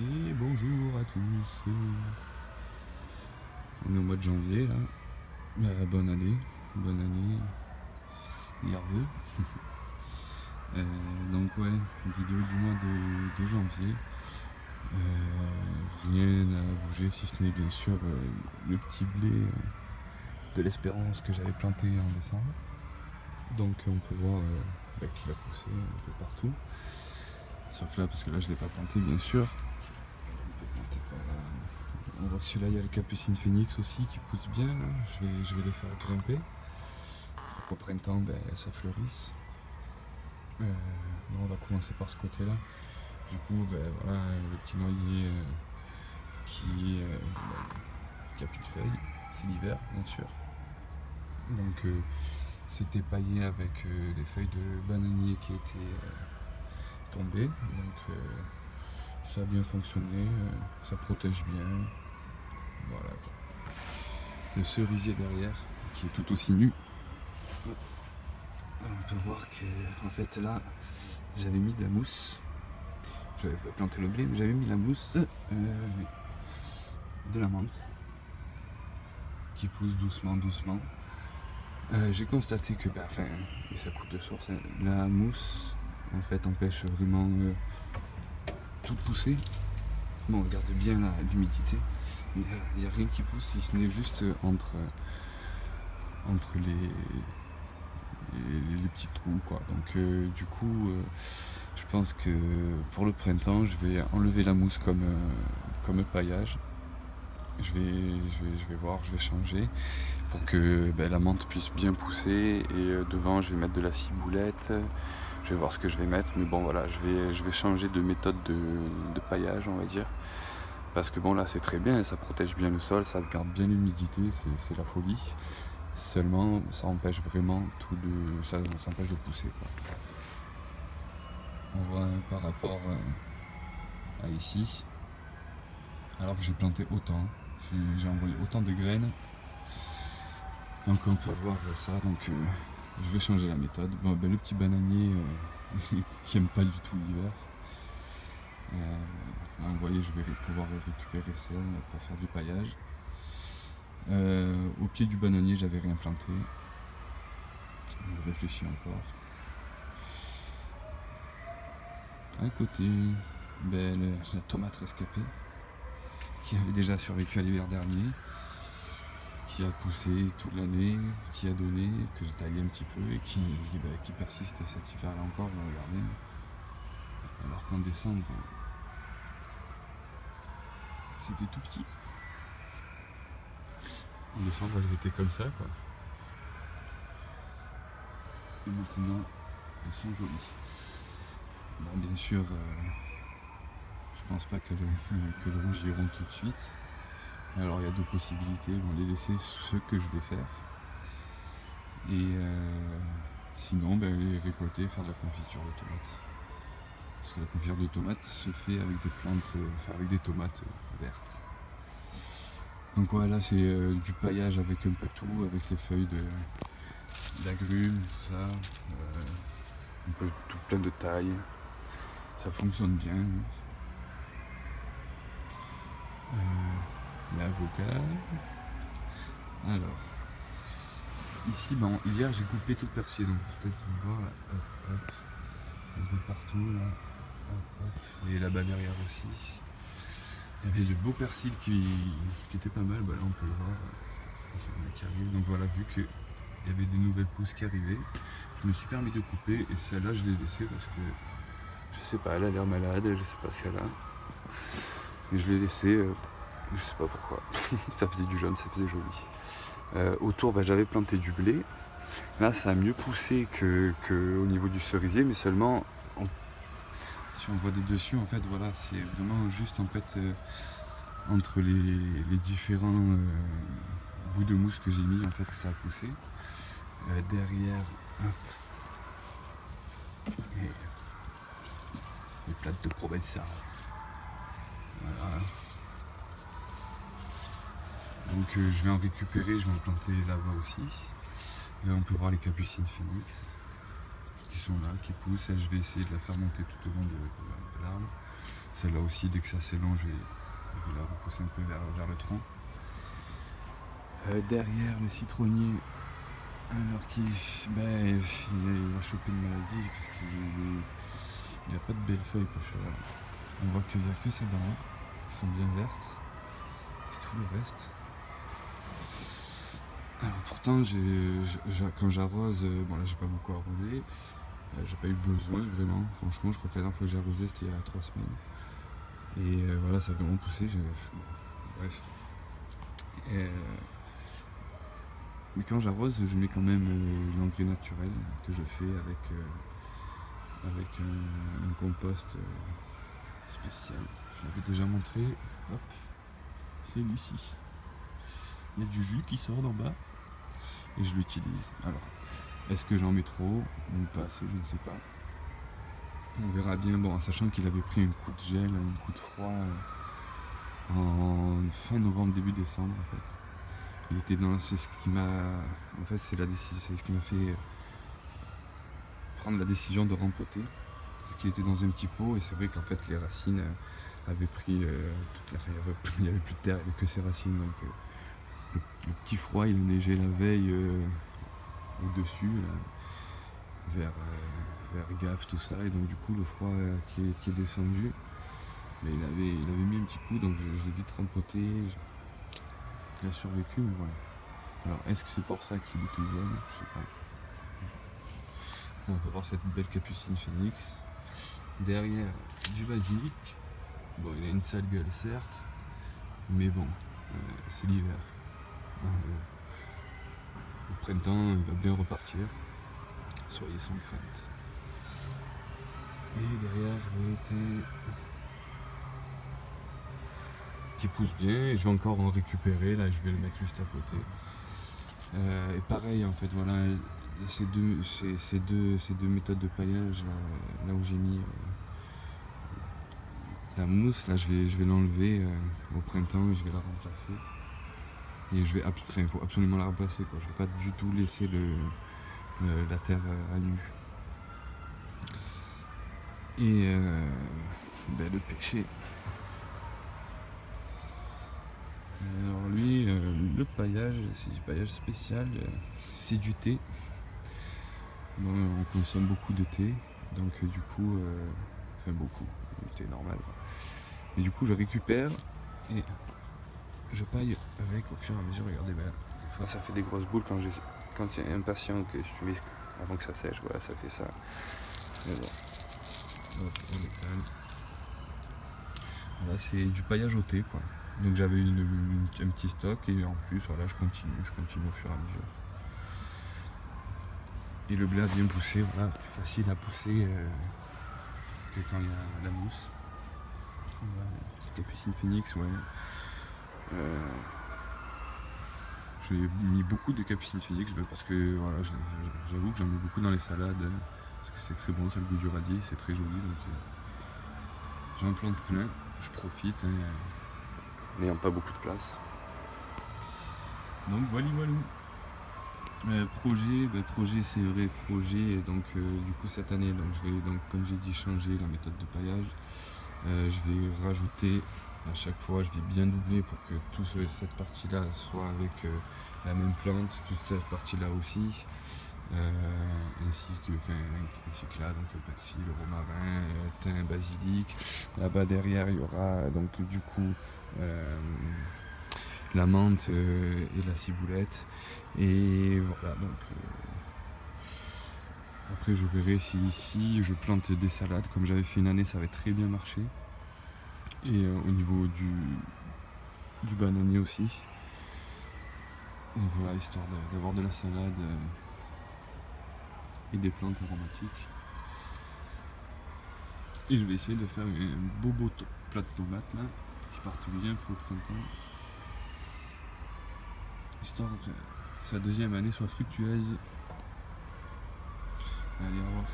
Et bonjour à tous. On est au mois de janvier là. Bonne année, meilleurs vœux. Donc ouais, vidéo du mois de janvier. Rien à bouger si ce n'est bien sûr le petit blé de l'espérance que j'avais planté en décembre. Donc on peut voir qu'il a poussé un peu partout. Sauf là parce que là je ne l'ai pas planté bien sûr. On voit que celui-là, il y a le Capucine Phoenix aussi qui pousse bien. Là. Je vais les faire grimper. Pour qu'au printemps, ça fleurisse. On va commencer par ce côté-là. Du coup, voilà, le petit noyer qui a plus de feuilles. C'est l'hiver, bien sûr. Donc, c'était paillé avec les feuilles de bananier qui étaient tombées. Donc, ça a bien fonctionné. Ça protège bien. Voilà. Le cerisier derrière, qui est tout aussi nu. On peut voir que, en fait, là, j'avais mis de la mousse. J'avais pas planté le blé, mais j'avais mis la mousse de la menthe qui pousse doucement. J'ai constaté que, et ça coûte de source, la mousse, en fait, empêche vraiment tout pousser. Bon, regardez bien l'humidité. Il n'y a rien qui pousse si ce n'est juste entre les petits trous quoi. Donc du coup je pense que pour le printemps je vais enlever la mousse comme paillage. Je vais voir, je vais changer pour que la menthe puisse bien pousser et devant je vais mettre de la ciboulette. Je vais voir ce que je vais mettre, mais bon voilà, je vais changer de méthode de paillage on va dire. Parce que bon là c'est très bien, ça protège bien le sol, ça garde bien l'humidité, c'est la folie. Seulement ça empêche vraiment ça empêche de pousser quoi. On voit par rapport à ici, alors que j'ai planté autant, j'ai envoyé autant de graines. Donc on peut voir ça, donc je vais changer la méthode. Bon, le petit bananier qui aime pas du tout l'hiver. Vous voyez, je vais pouvoir récupérer ça pour faire du paillage. Au pied du bananier, j'avais rien planté. Je réfléchis encore. À côté, la tomate rescapée, qui avait déjà survécu à l'hiver dernier, qui a poussé toute l'année, qui a donné, que j'ai taillé un petit peu et qui persiste cet hiver là encore, regardez. Alors qu'en décembre, c'était tout petit. En décembre, elles étaient comme ça, quoi. Et maintenant, elles sont jolies. Bon, bien sûr, je pense pas que le rouge iront tout de suite. Alors, il y a deux possibilités. On va les laisser ce que je vais faire. Et sinon, les récolter, faire de la confiture de tomates. Parce que la confiture de tomates se fait avec des plantes, avec des tomates vertes. Donc voilà, c'est du paillage avec un peu tout, avec les feuilles d'agrumes, tout ça, un peu tout plein de taille. Ça fonctionne bien. L'avocat. Alors, ici, hier j'ai coupé tout le persil, donc peut-être vous voir là, hop, un peu partout là, hop, et là-bas derrière aussi. Il y avait le beau persil qui était pas mal, là on peut le voir, qui arrive. Donc voilà, vu qu'il y avait des nouvelles pousses qui arrivaient, je me suis permis de couper et celle-là je l'ai laissée parce que je sais pas, elle a l'air malade, je sais pas ce qu'elle a. Mais je l'ai laissée, je sais pas pourquoi. Ça faisait du jaune, ça faisait joli. Autour j'avais planté du blé. Là ça a mieux poussé que au niveau du cerisier, mais seulement si on voit des dessus en fait voilà, c'est vraiment juste en fait entre les différents bouts de mousse que j'ai mis en fait que ça a poussé. Derrière les plates de Provençal. Voilà. Donc je vais en récupérer, je vais en planter là-bas aussi. On peut voir les Capucines Phoenix qui sont là, qui poussent. Je vais essayer de la faire monter tout au long de l'arbre. Celle-là aussi, dès que c'est assez long, je vais la repousser un peu vers le tronc. Derrière le citronnier, alors qu'il va choper une maladie parce qu'il n'a pas de belles feuilles. On voit qu'il n'y a que celles-là qui sont bien vertes. C'est tout le reste. Alors pourtant, quand j'arrose, bon là j'ai pas beaucoup arrosé, j'ai pas eu besoin vraiment. Franchement, je crois que la dernière fois que j'ai arrosé c'était il y a 3 semaines. Et voilà, ça a vraiment poussé. Bref. Mais quand j'arrose, je mets quand même l'engrais naturel que je fais avec un compost spécial. Je l'avais déjà montré. Hop, celui-ci. Il y a du jus qui sort d'en bas et je l'utilise. Alors, est-ce que j'en mets trop ou pas assez, je ne sais pas. On verra bien, bon, en sachant qu'il avait pris un coup de gel, un coup de froid en fin novembre, début décembre en fait. Il était c'est ce qui m'a, en fait, c'est ce qui m'a fait prendre la décision de rempoter. Parce qu'il était dans un petit pot et c'est vrai qu'en fait les racines avaient pris toute la, il n'y avait plus de terre, il n'y avait que ses racines. Donc le petit froid, il a neigé la veille au-dessus, vers Gap, tout ça, et donc du coup le froid qui est descendu, mais il avait mis un petit coup, donc je l'ai vite rempoté, il a survécu, mais voilà. Alors est-ce que c'est pour ça qu'il est tout jaune? Je sais pas. Bon, on peut voir cette belle capucine phénix. Derrière, du basilic. Bon, il a une sale gueule certes, mais bon, c'est l'hiver. Au printemps, il va bien repartir. Soyez sans crainte. Et derrière, le thé qui pousse bien. Et je vais encore en récupérer. Là, je vais le mettre juste à côté. Et pareil, en fait, voilà, ces deux méthodes de paillage, là où j'ai mis la mousse, là, je vais l'enlever au printemps et je vais la remplacer. Et il faut absolument la remplacer, quoi. Je vais pas du tout laisser la terre à nu. Et le pêcher. Alors lui, le paillage, c'est du paillage spécial, c'est du thé. Bon, on consomme beaucoup de thé, donc du coup, beaucoup, du thé normal. Mais du coup, je récupère et je paille avec au fur et à mesure. Regardez, des fois ça fait des grosses boules quand il y a un patient que je suis avant que ça sèche. Voilà, ça fait ça. Mais bon. Hop, on étale. Voilà, c'est du paillage au thé, quoi. Donc j'avais un petit stock et en plus, voilà, je continue au fur et à mesure. Et le blé a bien poussé, voilà, plus facile à pousser que quand il y a la mousse. Voilà, capucine phénix, ouais. J'ai mis beaucoup de capucine phénix parce que voilà, j'avoue que j'en mets beaucoup dans les salades parce que c'est très bon, ça a le goût du radis, c'est très joli, donc j'en plante plein, je profite, n'ayant pas beaucoup de place. Donc voilà. Projet, c'est vrai, projet. Donc du coup cette année, donc je vais, donc comme j'ai dit, changer la méthode de paillage. Je vais rajouter à chaque fois, je vais bien doubler pour que toute cette partie-là soit avec la même plante, toute cette partie-là aussi, ainsi que là, donc le persil, le romarin, thym, basilic. Là-bas derrière, il y aura donc du coup la menthe et la ciboulette. Et voilà, donc après je verrai si ici je plante des salades comme j'avais fait une année, ça avait très bien marché. Et au niveau du bananier aussi. Et voilà, histoire d'avoir de la salade et des plantes aromatiques. Et je vais essayer de faire un beau plat de tomates là, qui partent bien pour le printemps. Histoire que sa deuxième année soit fructueuse. Allez, au revoir.